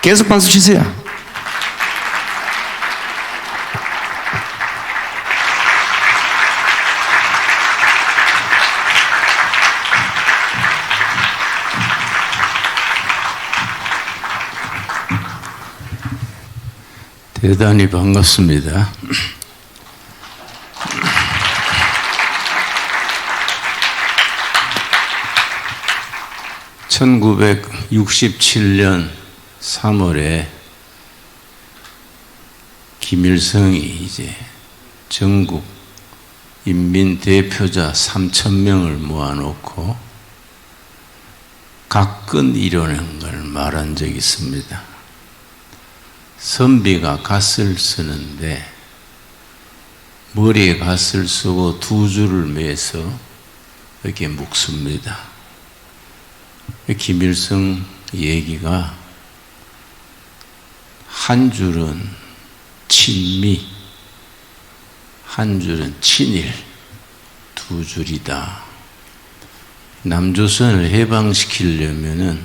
계속 박수 치세요. 대단히 반갑습니다. (1967년 3월에) 김일성이 이제 전국 인민 대표자 3,000명을 모아놓고 각건 이루는 걸 말한 적이 있습니다. 선비가 갓을 쓰는데 머리에 갓을 쓰고 두 줄을 매서 이렇게 묶습니다. 김일성 얘기가 한 줄은 친미, 한 줄은 친일, 두 줄이다. 남조선을 해방시키려면은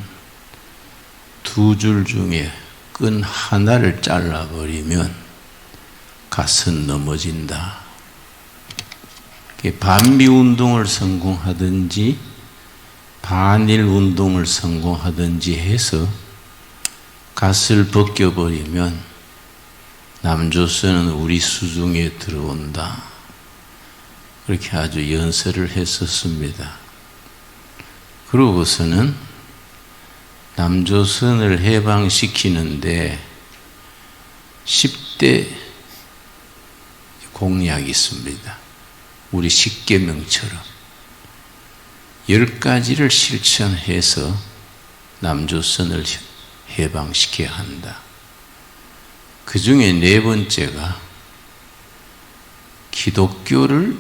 두 줄 중에 끈 하나를 잘라버리면 갓은 넘어진다. 반미운동을 성공하든지 반일운동을 성공하든지 해서 갓을 벗겨버리면 남조선은 우리 수중에 들어온다. 그렇게 아주 연설을 했었습니다. 그러고서는 남조선을 해방시키는데 10대 공약이 있습니다. 우리 10계명처럼 10가지를 실천해서 남조선을 해방시켜야 한다. 그 중에 네 번째가 기독교를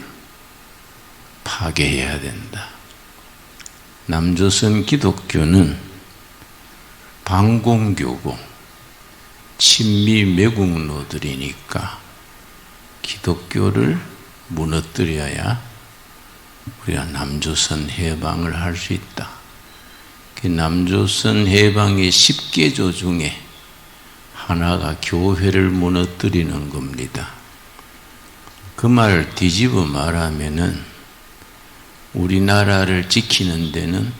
파괴해야 된다. 남조선 기독교는 반공교고 친미 매국노들이니까 기독교를 무너뜨려야 우리가 남조선 해방을 할 수 있다. 그 남조선 해방의 10개조 중에 하나가 교회를 무너뜨리는 겁니다. 그 말을 뒤집어 말하면은 우리나라를 지키는 데는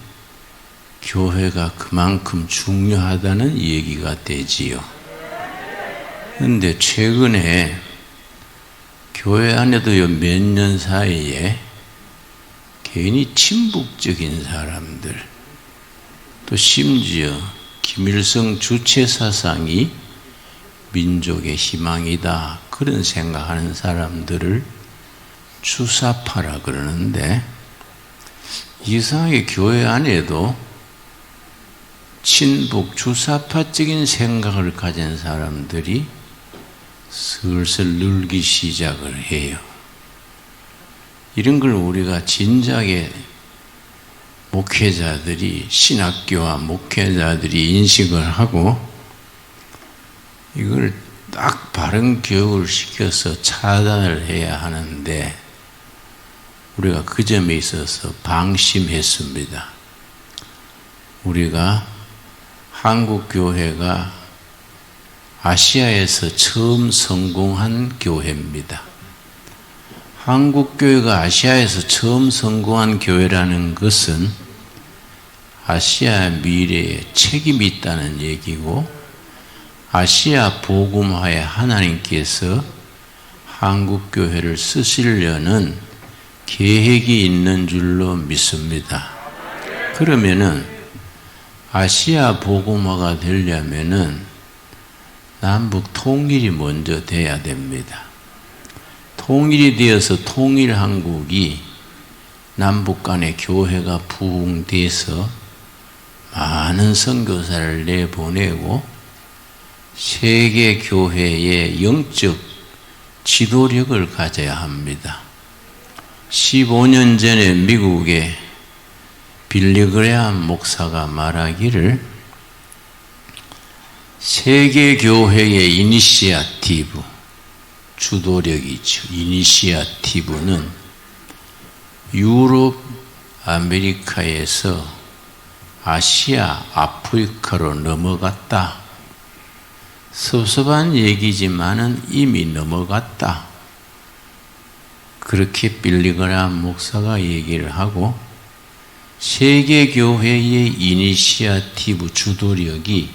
교회가 그만큼 중요하다는 얘기가 되지요. 그런데 최근에 교회 안에도 몇 년 사이에 괜히 친북적인 사람들, 또 심지어 김일성 주체 사상이 민족의 희망이다, 그런 생각하는 사람들을 주사파라 그러는데, 이상하게 교회 안에도 친북 주사파적인 생각을 가진 사람들이 슬슬 늘기 시작을 해요. 이런 걸 우리가 진작에 목회자들이, 신학교와 목회자들이 인식을 하고 이걸 딱 바른 교육을 시켜서 차단을 해야 하는데 우리가 그 점에 있어서 방심했습니다. 우리가 한국 교회가 아시아에서 처음 성공한 교회입니다. 한국 교회가 아시아에서 처음 성공한 교회라는 것은 아시아 미래에 책임이 있다는 얘기고, 아시아 복음화에 하나님께서 한국 교회를 쓰시려는 계획이 있는 줄로 믿습니다. 그러면은 아시아 복음화가 되려면은 남북 통일이 먼저 돼야 됩니다. 통일이 되어서 통일한국이 남북 간의 교회가 부흥돼서 많은 선교사를 내보내고 세계 교회의 영적 지도력을 가져야 합니다. 15년 전에 미국의 빌리 그레함 목사가 말하기를 세계 교회의 이니시아티브, 주도력이죠. 이니시아티브는 유럽, 아메리카에서 아시아, 아프리카로 넘어갔다. 섭섭한 얘기지만은 이미 넘어갔다. 그렇게 빌리그람 목사가 얘기를 하고 세계교회의 이니시아티브 주도력이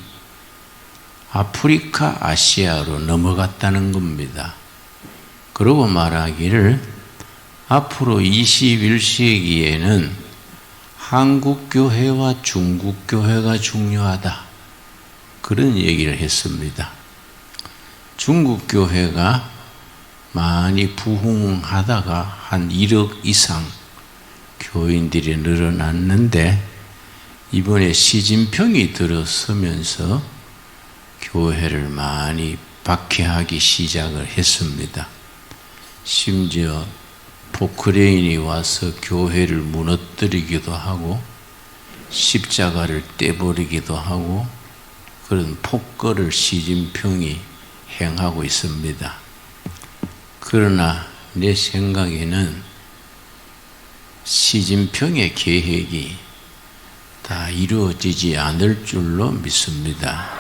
아프리카, 아시아로 넘어갔다는 겁니다. 그러고 말하기를 앞으로 21세기에는 한국교회와 중국교회가 중요하다. 그런 얘기를 했습니다. 중국교회가 많이 부흥하다가 한 1억 이상 교인들이 늘어났는데 이번에 시진핑이 들어서면서 교회를 많이 박해하기 시작을 했습니다. 심지어 포크레인이 와서 교회를 무너뜨리기도 하고 십자가를 떼버리기도 하고 그런 폭거를 시진핑이 행하고 있습니다. 그러나 내 생각에는 시진핑의 계획이 다 이루어지지 않을 줄로 믿습니다.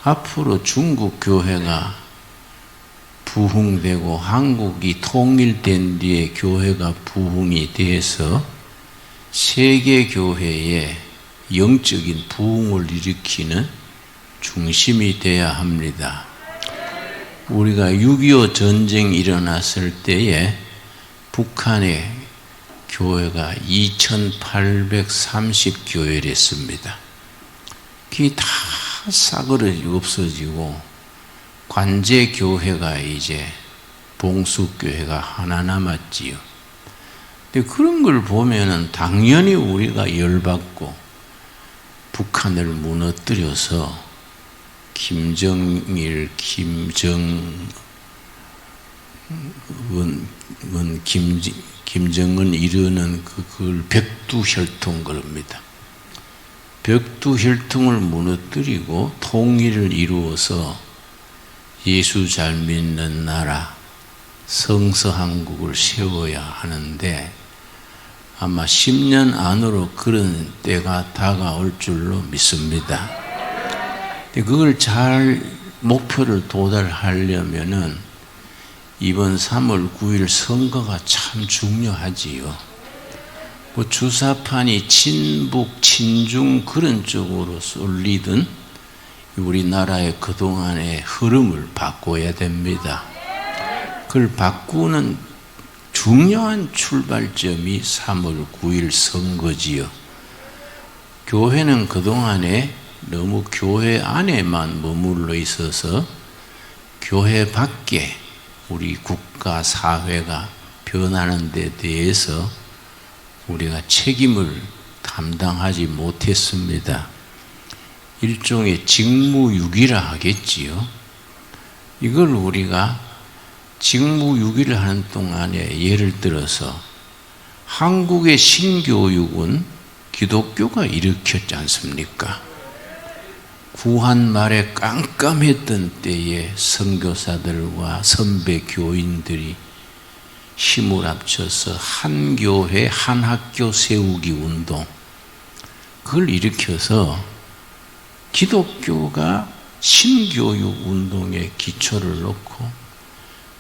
앞으로 중국 교회가 부흥되고 한국이 통일된 뒤에 교회가 부흥이 돼서 세계 교회의 영적인 부흥을 일으키는 중심이 되어야 합니다. 우리가 6.25 전쟁이 일어났을 때에 북한의 교회가 2830교회랬습니다. 그게 다 싸그러지고 없어지고 관제교회가 이제 봉수교회가 하나 남았지요. 근데 그런 걸 보면은 당연히 우리가 열받고 북한을 무너뜨려서 김정일, 김정은 이르는 그걸 백두혈통 그럽니다. 백두혈통을 무너뜨리고 통일을 이루어서 예수 잘 믿는 나라 성서한국을 세워야 하는데 아마 10년 안으로 그런 때가 다가올 줄로 믿습니다. 그걸 잘 목표를 도달하려면은 이번 3월 9일 선거가 참 중요하지요. 뭐 주사판이 친북, 친중 그런 쪽으로 쏠리든 우리나라의 그동안의 흐름을 바꿔야 됩니다. 그걸 바꾸는 중요한 출발점이 3월 9일 선거지요. 교회는 그동안에 너무 교회 안에만 머물러 있어서 교회 밖에 우리 국가, 사회가 변하는 데 대해서 우리가 책임을 감당하지 못했습니다. 일종의 직무유기라 하겠지요. 이걸 우리가 직무유기를 하는 동안에 예를 들어서 한국의 신교육은 기독교가 일으켰지 않습니까? 구한 말에 깜깜했던 때에 선교사들과 선배 교인들이 힘을 합쳐서 한 교회, 한 학교 세우기 운동, 그걸 일으켜서 기독교가 신교육 운동에 기초를 놓고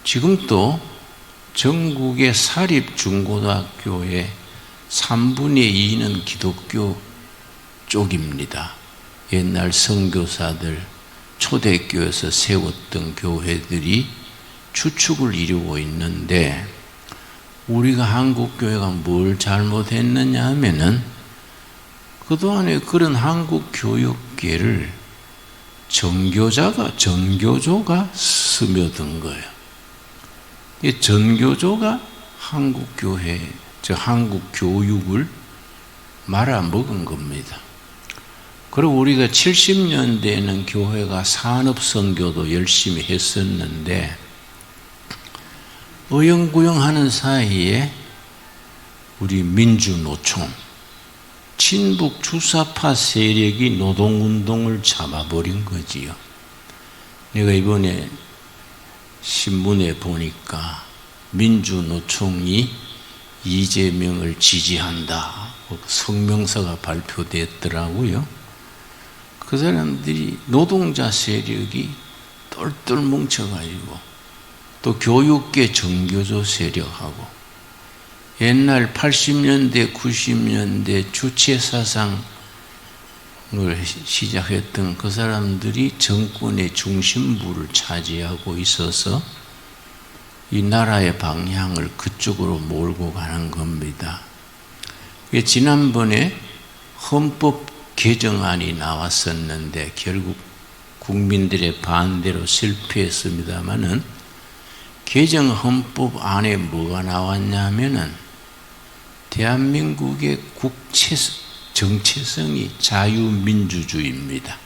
지금 또 전국의 사립 중고등학교의 3분의 2는 기독교 쪽입니다. 옛날 선교사들 초대교회에서 세웠던 교회들이 추축을 이루고 있는데 우리가 한국교회가 뭘 잘못했느냐 하면은 그동안에 그런 한국교육계를 전교조가 스며든 거예요. 이 전교조가 한국교회, 한국교육을 말아먹은 겁니다. 그리고 우리가 70년대에는 교회가 산업선교도 열심히 했었는데 어영부영하는 사이에 우리 민주노총, 친북 주사파 세력이 노동운동을 잡아버린 거지요. 내가 이번에 신문에 보니까 민주노총이 이재명을 지지한다 성명서가 발표됐더라고요. 그 사람들이 노동자 세력이 똘똘 뭉쳐가지고 또 교육계 정교조 세력하고 옛날 80년대, 90년대 주체사상을 시작했던 그 사람들이 정권의 중심부를 차지하고 있어서 이 나라의 방향을 그쪽으로 몰고 가는 겁니다. 지난번에 헌법 개정안이 나왔었는데 결국 국민들의 반대로 실패했습니다마는 개정 헌법 안에 뭐가 나왔냐면은 대한민국의 정체성이 자유민주주의입니다.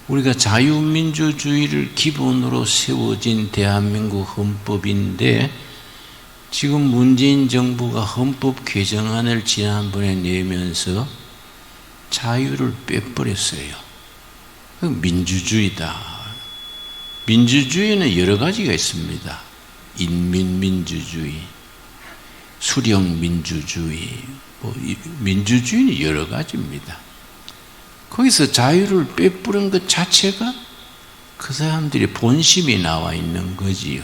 우리가 자유민주주의를 기본으로 세워진 대한민국 헌법인데 지금 문재인 정부가 헌법 개정안을 지난번에 내면서 자유를 빼버렸어요. 민주주의다. 민주주의는 여러 가지가 있습니다. 인민민주주의, 수령민주주의, 민주주의는 여러 가지입니다. 거기서 자유를 빼버린 것 자체가 그 사람들의 본심이 나와 있는 거지요.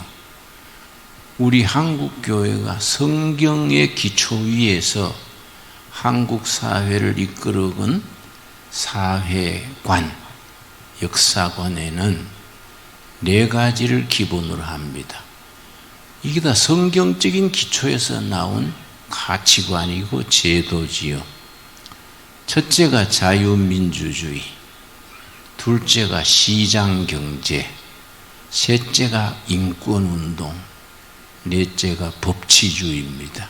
우리 한국교회가 성경의 기초 위에서 한국 사회를 이끌어온 사회관, 역사관에는 4가지를 기본으로 합니다. 이게 다 성경적인 기초에서 나온 가치관이고 제도지요. 첫째가 자유민주주의, 둘째가 시장경제, 셋째가 인권운동, 넷째가 법치주의입니다.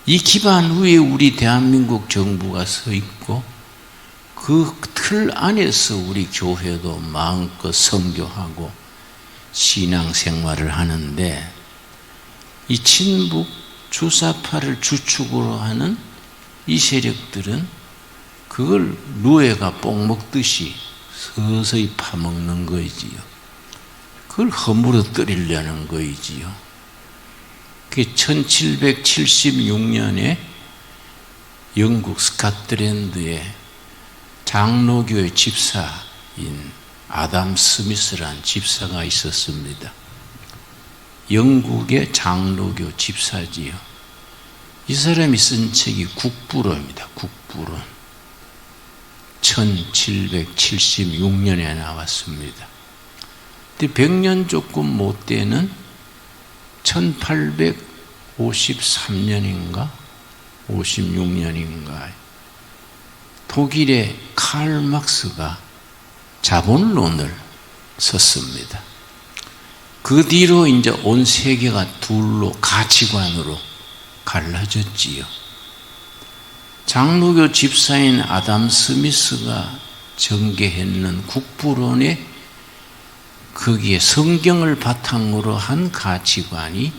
이 기반 위에 우리 대한민국 정부가 서 있고 그 틀 안에서 우리 교회도 마음껏 선교하고 신앙생활을 하는데 이 친북 주사파를 주축으로 하는 이 세력들은 그걸 누에가 뽕 먹듯이 서서히 파먹는 거이지요. 그걸 허물어뜨리려는 거이지요. 그게 1776년에 영국 스카틀랜드에 장로교의 집사인 아담 스미스라는 집사가 있었습니다. 영국의 장로교 집사지요. 이 사람이 쓴 책이 국부론입니다. 국부론. 1776년에 나왔습니다. 근데 100년 조금 못 되는 1853년인가 56년인가 독일의 칼 막스가 자본론을 썼습니다. 그 뒤로 이제 온 세계가 둘로 가치관으로 갈라졌지요. 장로교 집사인 아담 스미스가 전개했는 국부론에 거기에 성경을 바탕으로 한 가치관이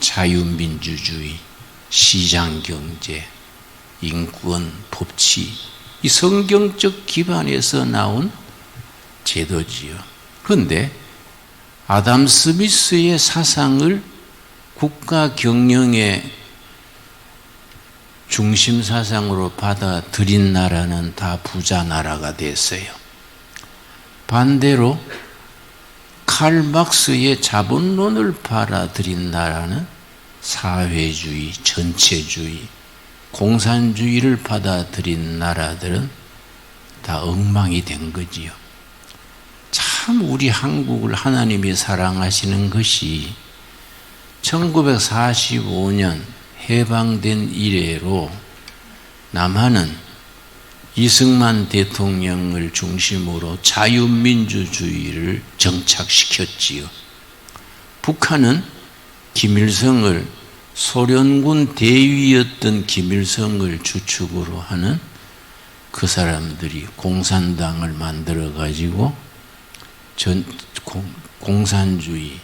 자유민주주의, 시장경제, 인권, 법치, 이 성경적 기반에서 나온 제도지요. 그런데 아담 스미스의 사상을 국가 경영의 중심 사상으로 받아들인 나라는 다 부자 나라가 됐어요. 반대로 칼 막스의 자본론을 받아들인 나라는 사회주의, 전체주의, 공산주의를 받아들인 나라들은 다 엉망이 된 거지요. 참 우리 한국을 하나님이 사랑하시는 것이 1945년 해방된 이래로 남한은 이승만 대통령을 중심으로 자유민주주의를 정착시켰지요. 북한은 김일성을 소련군 대위였던 김일성을 주축으로 하는 그 사람들이 공산당을 만들어 가지고 공산주의,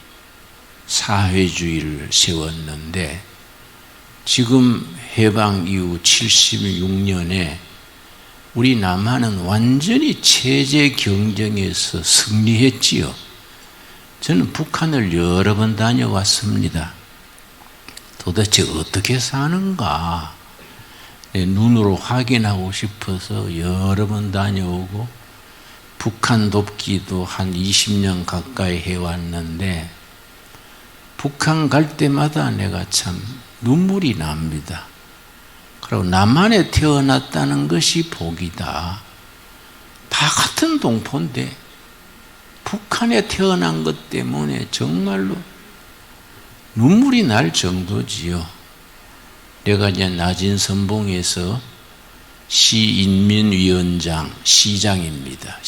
사회주의를 세웠는데 지금 해방 이후 76년에 우리 남한은 완전히 체제 경쟁에서 승리했지요. 저는 북한을 여러 번 다녀왔습니다. 도대체 어떻게 사는가? 눈으로 확인하고 싶어서 여러 번 다녀오고 북한 돕기도 한 20년 가까이 해왔는데 북한 갈 때마다 내가 참 눈물이 납니다. 그리고 남한에 태어났다는 것이 복이다. 다 같은 동포인데 북한에 태어난 것 때문에 정말로 눈물이 날 정도지요. 내가 이제 낮은 선봉에서 시인민위원장, 시장입니다.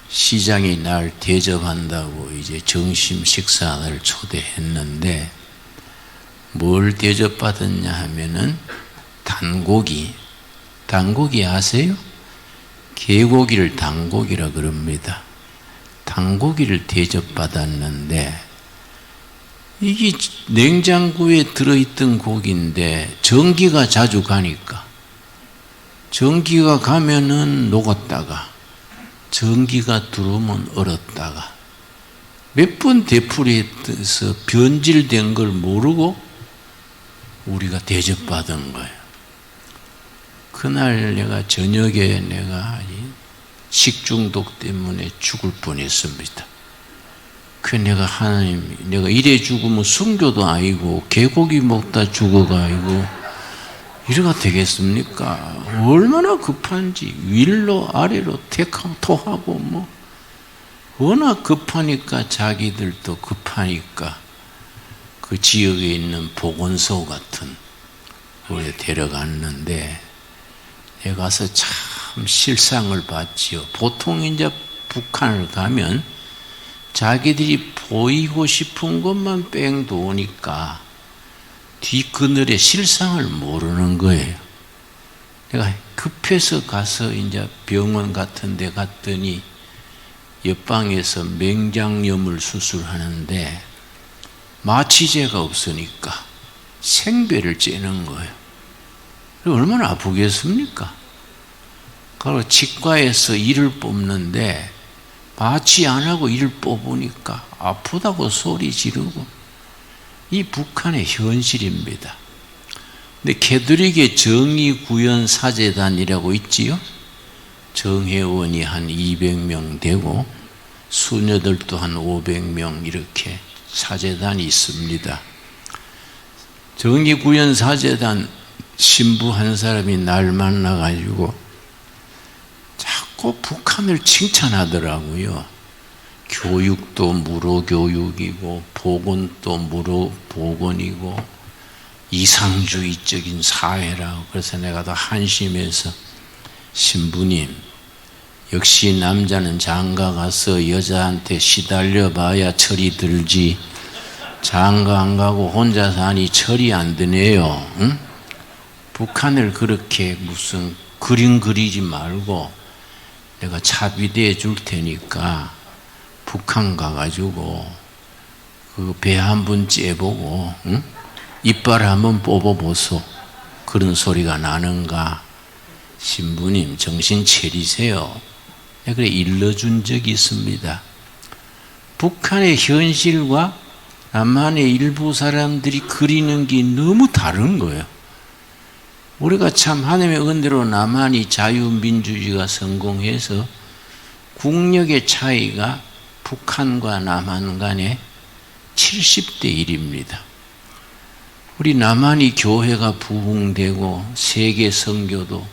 시장이 날 대접한다고 이제 점심 식사를 초대했는데 뭘 대접받았냐 하면은 단고기 아세요? 개고기를 단고기라 그럽니다. 단고기를 대접받았는데 이게 냉장고에 들어있던 고기인데 전기가 자주 가니까 전기가 가면은 녹았다가 전기가 들어오면 얼었다가 몇 번 되풀이해서 변질된 걸 모르고 우리가 대접받은 거예요. 그날 내가 저녁에 내가 식중독 때문에 죽을 뻔했습니다. 그 내가 하나님, 내가 이래 죽으면 순교도 아니고 개고기 먹다 죽어가지고 이래가 되겠습니까? 얼마나 급한지 위로 아래로 토하고 뭐 워낙 급하니까 자기들도 급하니까 그 지역에 있는 보건소 같은 곳에 데려갔는데 내가 가서 참 실상을 봤지요. 보통 이제 북한을 가면 자기들이 보이고 싶은 것만 뺑 도니까 뒷그늘의 실상을 모르는 거예요. 내가 급해서 가서 이제 병원 같은 데 갔더니 옆방에서 맹장염을 수술하는데 마취제가 없으니까 생배를 째는 거예요. 얼마나 아프겠습니까? 그리고 치과에서 이를 뽑는데 마취 안 하고 이를 뽑으니까 아프다고 소리 지르고 이 북한의 현실입니다. 근데 캐톨릭의 정의구현사재단이라고 있지요. 정회원이 한 200명 되고 수녀들도 한 500명 이렇게 사재단이 있습니다. 정의구현사재단 신부 한 사람이 날 만나가지고 자꾸 북한을 칭찬하더라고요. 교육도 무료교육이고 보건도 무료보건이고 이상주의적인 사회라고. 그래서 내가 더 한심해서 신부님, 역시 남자는 장가 가서 여자한테 시달려 봐야 철이 들지 장가 안 가고 혼자 사니 철이 안 드네요. 응? 북한을 그렇게 무슨 그림 그리지 말고 내가 차비대해 줄 테니까 북한 가가지고 그 배 한번 째보고 응? 이빨 한번 뽑아보소. 그런 소리가 나는가. 신부님 정신 차리세요. 내가 그래 일러준 적이 있습니다. 북한의 현실과 남한의 일부 사람들이 그리는 게 너무 다른 거예요. 우리가 참 하나님의 은혜로 남한이 자유민주주의가 성공해서 국력의 차이가 북한과 남한 간에 70대 1입니다. 우리 남한이 교회가 부흥되고 세계 선교도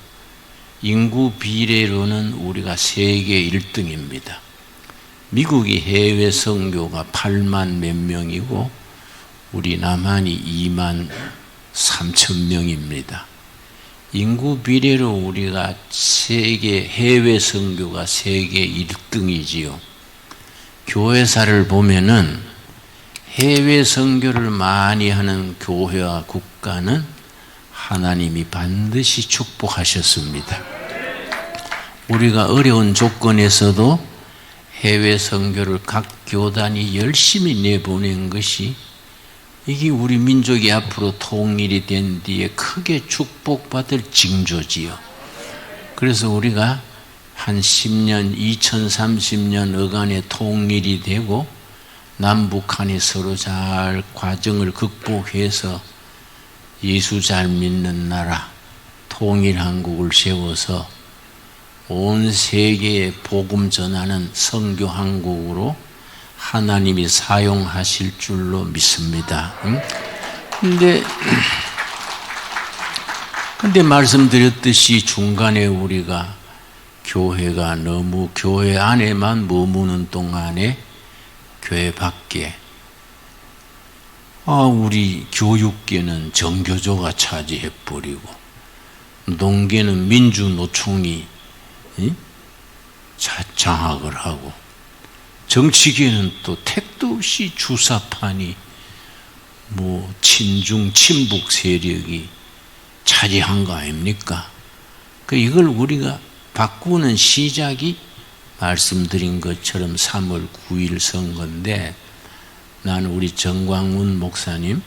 인구 비례로는 우리가 세계 1등입니다. 미국이 해외 선교가 8만 몇 명이고 우리 남한이 2만 3천 명입니다. 인구 비례로 우리가 세계 해외 선교가 세계 1등이지요. 교회사를 보면은 해외 선교를 많이 하는 교회와 국가는 하나님이 반드시 축복하셨습니다. 우리가 어려운 조건에서도 해외 선교를 각 교단이 열심히 내보낸 것이 이게 우리 민족이 앞으로 통일이 된 뒤에 크게 축복받을 징조지요. 그래서 우리가 한 10년, 2030년 어간에 통일이 되고 남북한이 서로 잘 과정을 극복해서 예수 잘 믿는 나라, 통일한국을 세워서 온 세계에 복음 전하는 선교한국으로 하나님이 사용하실 줄로 믿습니다. 근데 말씀드렸듯이 중간에 우리가 교회가 너무 교회 안에만 머무는 동안에 교회 밖에 우리 교육계는 정교조가 차지해버리고 농계는 민주노총이 장악을 하고 정치계는 또 택도 없이 주사판이 친중 친북 세력이 차지한 거 아닙니까? 이걸 우리가 바꾸는 시작이 말씀드린 것처럼 3월 9일 선거인데, 나는 우리 정광훈 목사님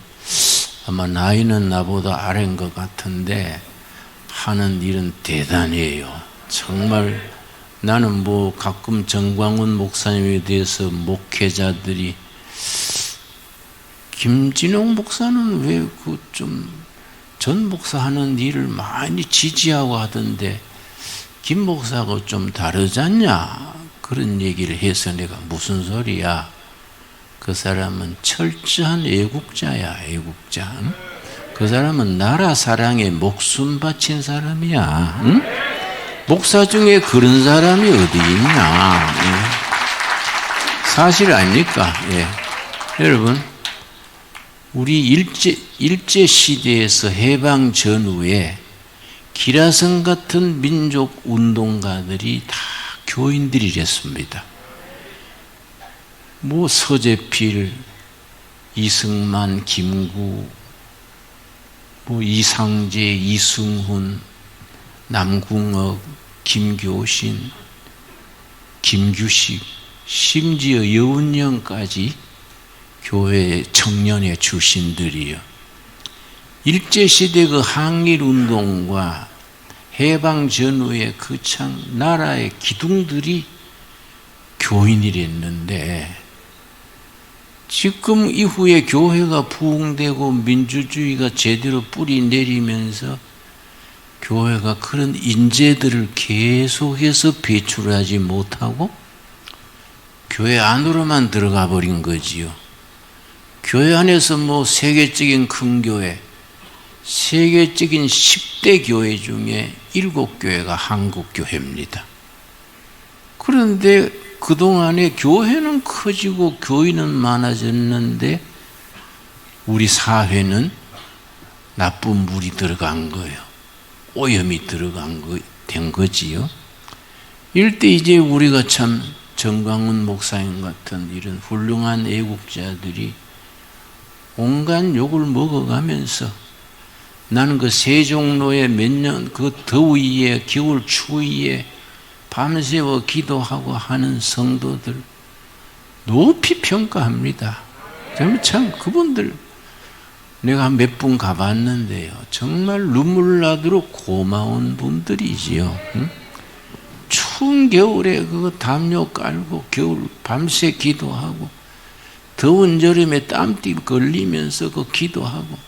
아마 나이는 나보다 아래인 것 같은데 하는 일은 대단해요. 정말 나는 가끔 정광훈 목사님에 대해서 목회자들이 김진홍 목사는 왜 전 목사 하는 일을 많이 지지하고 하던데 김 목사하고 좀 다르잖냐, 그런 얘기를 해서 내가 무슨 소리야, 그 사람은 철저한 애국자야, 애국자. 응? 그 사람은 나라 사랑에 목숨 바친 사람이야. 응? 목사 중에 그런 사람이 어디 있냐. 사실 아닙니까? 여러분, 우리 일제시대에서 해방 전후에 기라성 같은 민족 운동가들이 다 교인들이랬습니다. 서재필, 이승만, 김구, 이상재, 이승훈, 남궁옥, 김교신, 김규식, 심지어 여운형까지 교회 청년의 출신들이요. 일제시대 그 항일운동과 해방 전후에 참 나라의 기둥들이 교인이랬는데, 지금 이후에 교회가 부흥되고 민주주의가 제대로 뿌리 내리면서 교회가 그런 인재들을 계속해서 배출하지 못하고 교회 안으로만 들어가 버린 거지요. 교회 안에서 세계적인 큰 교회, 세계적인 10대 교회 중에 7교회가 한국교회입니다. 그런데 그동안에 교회는 커지고 교인은 많아졌는데 우리 사회는 나쁜 물이 들어간 거예요. 오염이 된 거지요. 이럴 때 이제 우리가 참 정광훈 목사님 같은 이런 훌륭한 애국자들이 온갖 욕을 먹어가면서, 나는 그 세종로에 몇 년 그 더위에, 겨울 추위에 밤새워 기도하고 하는 성도들 높이 평가합니다. 참 그분들 내가 몇 분 가봤는데요, 정말 눈물 나도록 고마운 분들이지요. 응? 추운 겨울에 그거 담요 깔고 겨울 밤새 기도하고, 더운 여름에 땀띠 걸리면서 그 기도하고,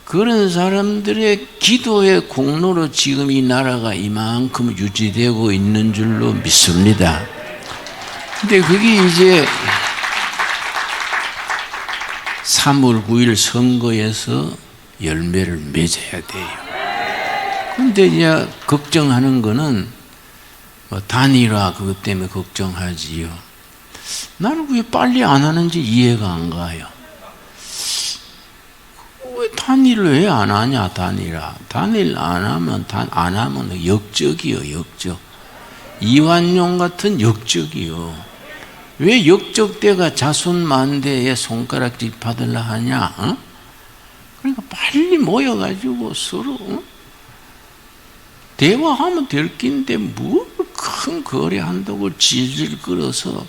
그런 사람들의 기도의 공로로 지금 이 나라가 이만큼 유지되고 있는 줄로 믿습니다. 근데 그게 이제 3월 9일 선거에서 열매를 맺어야 돼요. 근데 이제 걱정하는 거는 단일화 그것 때문에 걱정하지요. 나는 왜 빨리 안 하는지 이해가 안 가요. 왜 단일을 왜 안 하냐, 단일화. 단일 안 하면 역적이요, 역적. 이완용 같은 역적이요. 왜 역적대가 자손만대에 손가락질 받으려 하냐? 그러니까 빨리 모여가지고 서로 대화하면 될 낀데 뭘 큰 거래한다고 질질 끌어서,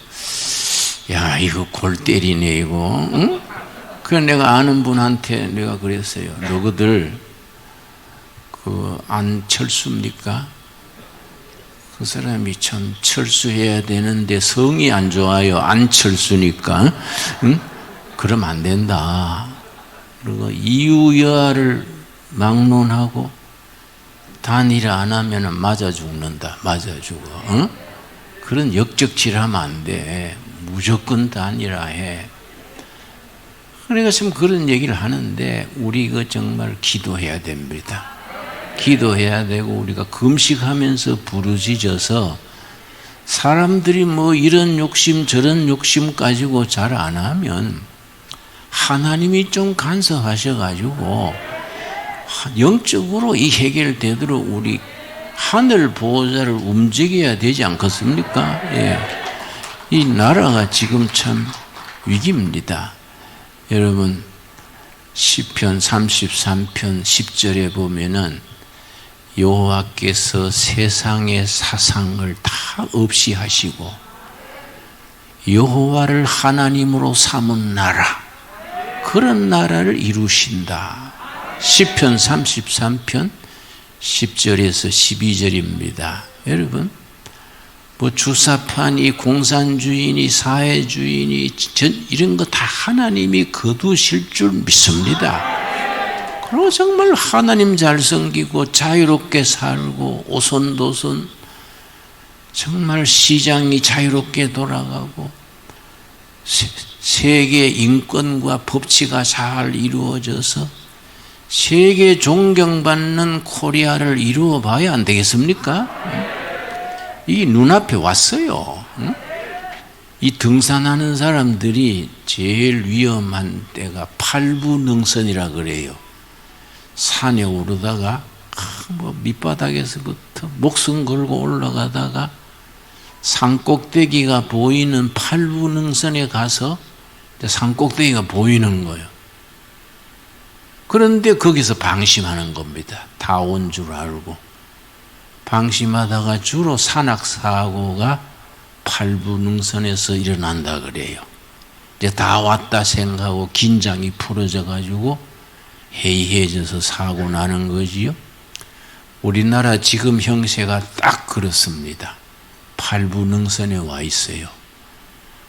야 이거 골 때리네 이거. 응? 그래서 내가 아는 분한테 내가 그랬어요. 너희들 안철수입니까? 그 사람이 참 철수해야 되는데 성이 안 좋아요. 안철수니까. 응? 그러면 안 된다. 그리고 이유여하를 막론하고 단일 안 하면 맞아 죽는다. 맞아 죽어. 응? 그런 역적질하면 안 돼. 무조건 단일화해. 그러니까 지금 그런 얘기를 하는데 우리가 정말 기도해야 됩니다. 기도해야 되고 우리가 금식하면서 부르짖어서 사람들이 뭐 이런 욕심 저런 욕심 가지고 잘 안 하면 하나님이 좀 간섭하셔가지고 영적으로 이 해결되도록 우리 하늘 보호자를 움직여야 되지 않겠습니까? 예. 이 나라가 지금 참 위기입니다. 여러분 시편 33편 10절에 보면은 여호와께서 세상의 사상을 다 없이 하시고 여호와를 하나님으로 삼은 나라, 그런 나라를 이루신다. 시편 33편 10절에서 12절입니다. 여러분 뭐 주사파니 공산주의니 사회주의니 이런 거 다 하나님이 거두실 줄 믿습니다. 그리고 정말 하나님 잘 섬기고 자유롭게 살고 오손도손 정말 시장이 자유롭게 돌아가고 세계 인권과 법치가 잘 이루어져서 세계 존경받는 코리아를 이루어 봐야 안 되겠습니까? 이 눈앞에 왔어요. 이 등산하는 사람들이 제일 위험한 때가 팔부능선이라 그래요. 산에 오르다가 뭐 밑바닥에서부터 목숨 걸고 올라가다가 산꼭대기가 보이는 팔부능선에 가서 산꼭대기가 보이는 거예요. 그런데 거기서 방심하는 겁니다. 다 온 줄 알고. 방심하다가 주로 산악사고가 팔부능선에서 일어난다 그래요. 이제 다 왔다 생각하고 긴장이 풀어져 가지고 해이해져서 사고 나는 거지요. 우리나라 지금 형세가 딱 그렇습니다. 팔부능선에 와 있어요.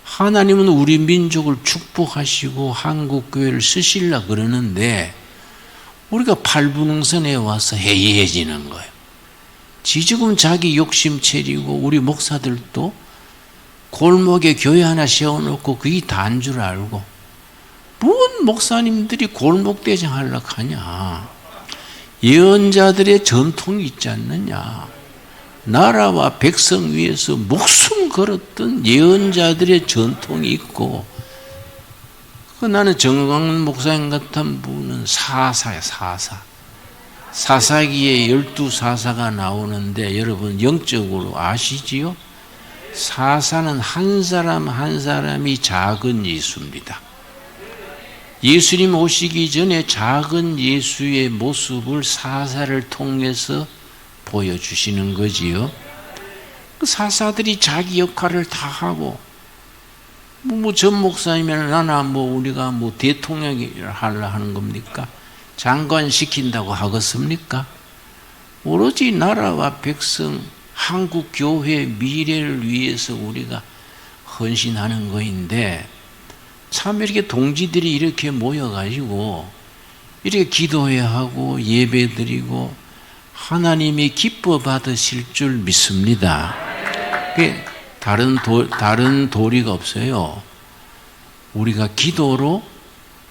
하나님은 우리 민족을 축복하시고 한국교회를 쓰시려 그러는데 우리가 팔부능선에 와서 해이해지는 거예요. 지금 자기 욕심 차리고 우리 목사들도 골목에 교회 하나 세워놓고 그게 다인 줄 알고 뭔 목사님들이 골목대장 하려고 하냐. 예언자들의 전통이 있지 않느냐. 나라와 백성 위해서 목숨 걸었던 예언자들의 전통이 있고 나는 정광훈 목사님 같은 분은 사사야. 사사기에 12사사가 나오는데 여러분 영적으로 아시지요? 사사는 한 사람 한 사람이 작은 예수입니다. 예수님 오시기 전에 작은 예수의 모습을 사사를 통해서 보여주시는 거지요. 사사들이 자기 역할을 다 하고 전 목사님이나 나나 우리가 대통령이라 하려 하는 겁니까? 장관 시킨다고 하겠습니까? 오로지 나라와 백성, 한국 교회 미래를 위해서 우리가 헌신하는 거인데 참 이렇게 동지들이 이렇게 모여가지고 이렇게 기도해야 하고 예배드리고 하나님이 기뻐 받으실 줄 믿습니다. 다른 도리가 없어요. 우리가 기도로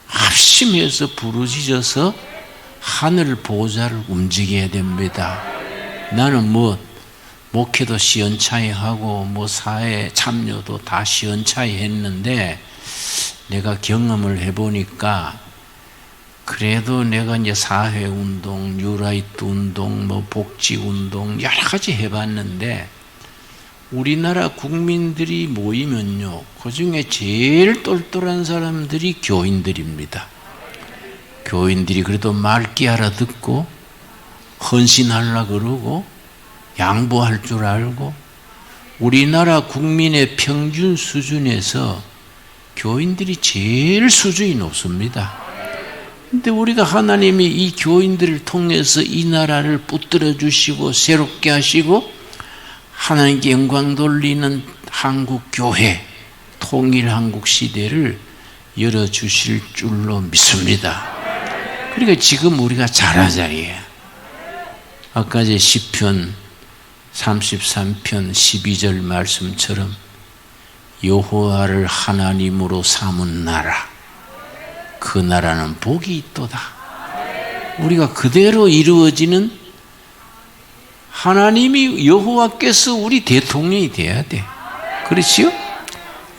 합심해서 부르짖어서 하늘 보호자를 움직여야 됩니다. 나는 목회도 시원찮이 하고 사회 참여도 다 시원찮이 했는데 내가 경험을 해보니까 그래도 내가 이제 사회운동, 뉴라이트 운동, 복지운동 여러 가지 해봤는데 우리나라 국민들이 모이면요, 그 중에 제일 똘똘한 사람들이 교인들입니다. 교인들이 그래도 맑게 알아듣고 헌신하려고 그러고 양보할 줄 알고 우리나라 국민의 평균 수준에서 교인들이 제일 수준이 높습니다. 근데 우리가 하나님이 이 교인들을 통해서 이 나라를 붙들어 주시고 새롭게 하시고 하나님께 영광 돌리는 한국 교회, 통일 한국 시대를 열어주실 줄로 믿습니다. 그러니까 지금 우리가 잘하자예요. 아까 제 시편 33편 12절 말씀처럼 여호와를 하나님으로 삼은 나라, 그 나라는 복이 있도다. 우리가 그대로 이루어지는, 하나님이, 여호와께서 우리 대통령이 돼야 돼. 그렇지요?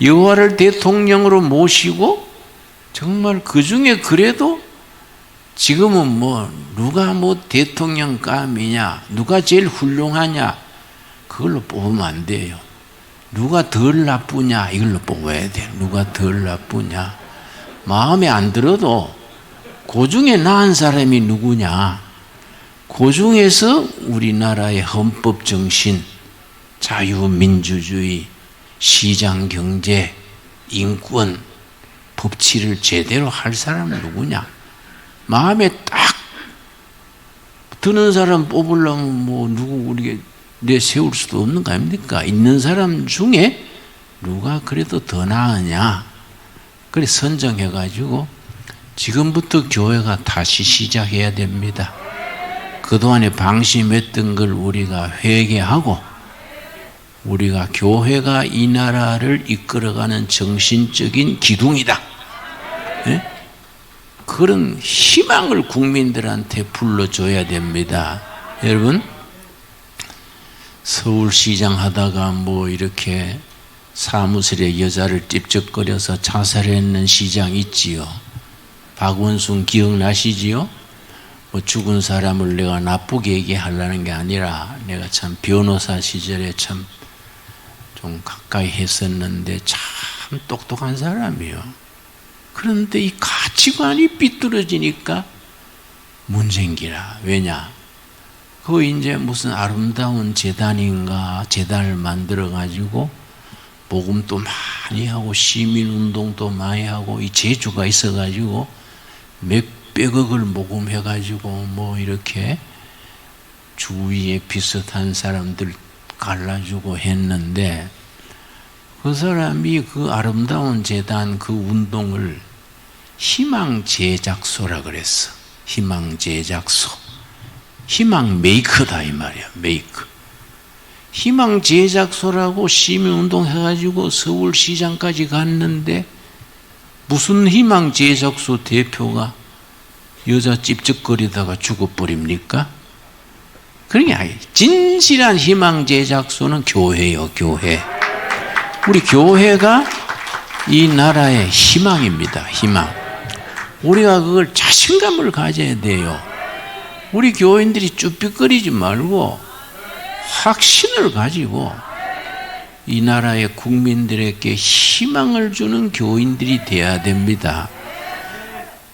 여호와를 대통령으로 모시고 정말 그 중에 그래도 지금은 뭐 누가 뭐 대통령감이냐, 누가 제일 훌륭하냐, 그걸로 뽑으면 안 돼요. 누가 덜 나쁘냐, 이걸로 뽑아야 돼. 누가 덜 나쁘냐. 마음에 안 들어도 그 중에 나은 사람이 누구냐, 그 중에서 우리나라의 헌법 정신, 자유민주주의, 시장경제, 인권, 법치를 제대로 할 사람은 누구냐. 마음에 딱 드는 사람 뽑으려면 뭐 누구 우리가 내세울 수도 없는 거 아닙니까? 있는 사람 중에 누가 그래도 더 나으냐. 그래 선정해가지고 지금부터 교회가 다시 시작해야 됩니다. 그동안에 방심했던 걸 우리가 회개하고, 우리가 교회가 이 나라를 이끌어가는 정신적인 기둥이다. 네? 그런 희망을 국민들한테 불러줘야 됩니다. 여러분, 서울시장 하다가 뭐 이렇게 사무실에 여자를 찝쩍거려서 자살했는 시장 있지요. 박원순 기억나시지요? 뭐 죽은 사람을 내가 나쁘게 얘기하려는 게 아니라, 내가 참 변호사 시절에 참 좀 가까이 했었는데 참 똑똑한 사람이요. 그런데 이 가치관이 삐뚤어지니까 문제인기라. 왜냐? 그 이제 무슨 아름다운 재단인가, 재단을 만들어가지고 복음도 많이 하고 시민운동도 많이 하고, 이 재주가 있어가지고 몇백억을 모금해가지고 뭐 이렇게 주위에 비슷한 사람들 갈라주고 했는데, 그 사람이 그 아름다운 재단 그 운동을 희망제작소라 그랬어. 희망제작소. 희망 메이커다 이 말이야. 메이커. 희망제작소라고 시민운동 해가지고 서울시장까지 갔는데, 무슨 희망제작소 대표가 여자 찝쩍거리다가 죽어버립니까? 그러니까 진실한 희망제작소는 교회요. 교회. 우리 교회가 이 나라의 희망입니다. 희망. 우리가 그걸 자신감을 가져야 돼요. 우리 교인들이 쭈삣거리지 말고 확신을 가지고 이 나라의 국민들에게 희망을 주는 교인들이 돼야 됩니다.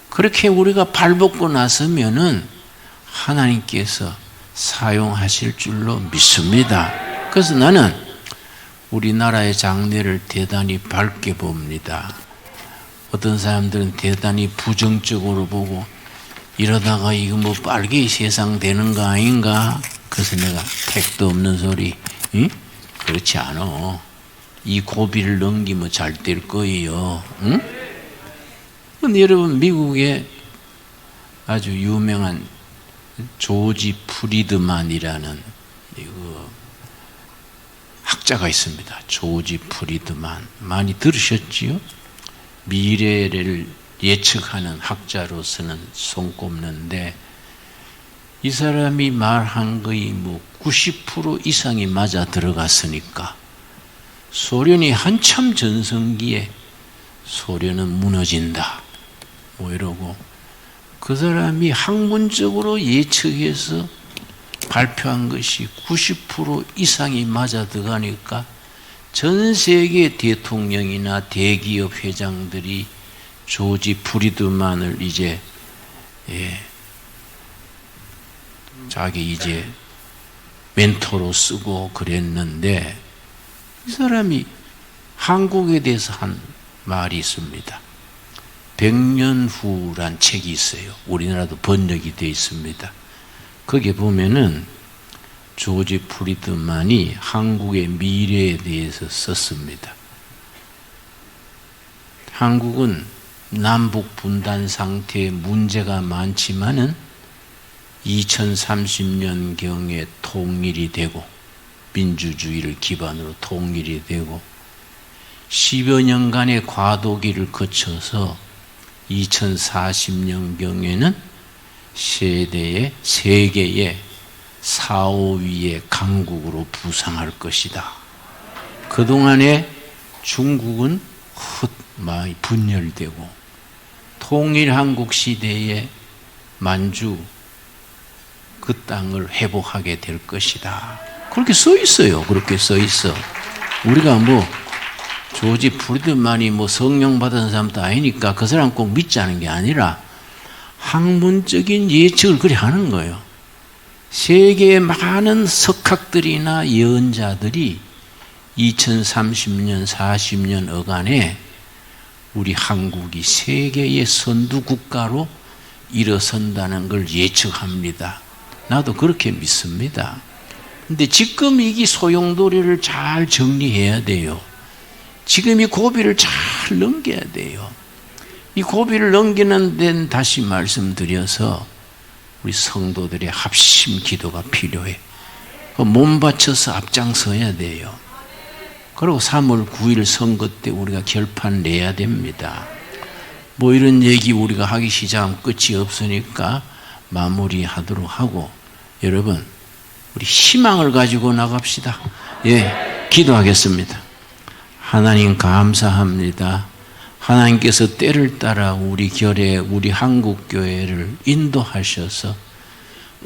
그렇게 우리가 발벗고 나서면은 하나님께서 사용하실 줄로 믿습니다. 그래서 나는 우리나라의 장래를 대단히 밝게 봅니다. 어떤 사람들은 대단히 부정적으로 보고, 이러다가 이거 뭐 빨개 세상 되는 거 아닌가? 그래서 내가 택도 없는 소리, 응? 그렇지 않아. 이 고비를 넘기면 잘 될 거예요. 응? 근데 여러분, 미국에 아주 유명한 조지 프리드만이라는 학자가 있습니다. 조지 프리드만. 많이 들으셨지요? 미래를 예측하는 학자로서는 손꼽는데, 이 사람이 말한 거의 뭐 90% 이상이 맞아 들어갔으니까, 소련이 한참 전성기에 소련은 무너진다 뭐 이러고, 그 사람이 학문적으로 예측해서 발표한 것이 90% 이상이 맞아 들어가니까 전 세계 대통령이나 대기업 회장들이 조지 프리드만을 이제 자기 이제 멘토로 쓰고 그랬는데, 이 사람이 한국에 대해서 한 말이 있습니다. 100년 후란 책이 있어요. 우리나라도 번역이 되어 있습니다. 거기에 보면은 조지 프리드만이 한국의 미래에 대해서 썼습니다. 한국은 남북 분단 상태에 문제가 많지만은 2030년경에 통일이 되고 민주주의를 기반으로 통일이 되고 10여 년간의 과도기를 거쳐서 2040년경에는 세계의 4, 5위의 강국으로 부상할 것이다. 그동안에 중국은 많이 분열되고 통일한국 시대에 만주 그 땅을 회복하게 될 것이다. 그렇게 써 있어요. 그렇게 써 있어. 우리가 조지 프리드만이 성령 받은 사람도 아니니까 그 사람 꼭 믿자는 게 아니라 학문적인 예측을 그리 하는 거예요. 세계의 많은 석학들이나 예언자들이 2030년, 40년 어간에 우리 한국이 세계의 선두 국가로 일어선다는 걸 예측합니다. 나도 그렇게 믿습니다. 근데 지금 이 소용돌이를 잘 정리해야 돼요. 지금 이 고비를 잘 넘겨야 돼요. 이 고비를 넘기는 데는 다시 말씀드려서 우리 성도들의 합심 기도가 필요해. 몸 바쳐서 앞장서야 돼요. 그리고 3월 9일 선거 때 우리가 결판 내야 됩니다. 이런 얘기 우리가 하기 시작하면 끝이 없으니까 마무리하도록 하고, 여러분 우리 희망을 가지고 나갑시다. 기도하겠습니다. 하나님 감사합니다. 하나님께서 때를 따라 우리 결에 우리 한국교회를 인도하셔서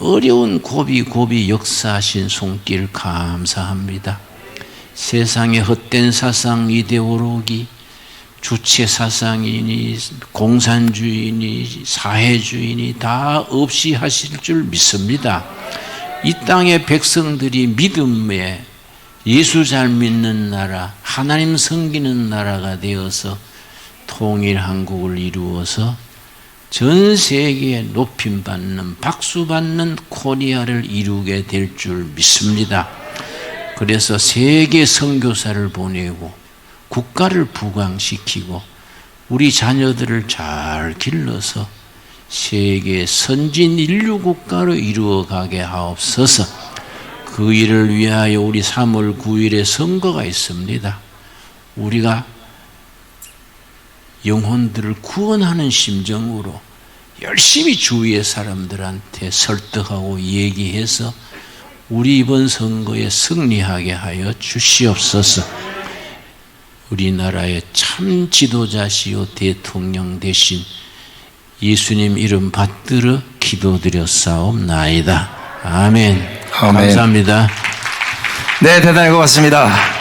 어려운 고비 역사하신 손길 감사합니다. 세상의 헛된 사상, 이데올로기, 주체 사상이니 공산주의니 사회주의니 다 없이 하실 줄 믿습니다. 이 땅의 백성들이 믿음에 예수 잘 믿는 나라, 하나님 섬기는 나라가 되어서 통일 한국을 이루어서 전 세계에 높임받는 박수받는 코리아를 이루게 될 줄 믿습니다. 그래서 세계 선교사를 보내고 국가를 부강시키고 우리 자녀들을 잘 길러서 세계 선진 인류 국가로 이루어가게 하옵소서. 그 일을 위하여 우리 3월 9일에 선거가 있습니다. 우리가 영혼들을 구원하는 심정으로 열심히 주위의 사람들한테 설득하고 얘기해서 우리 이번 선거에 승리하게 하여 주시옵소서. 우리나라의 참 지도자시요 대통령 되신 예수님 이름 받들어 기도드렸사옵나이다. 아멘. 아멘. 감사합니다. 네, 대단히 고맙습니다.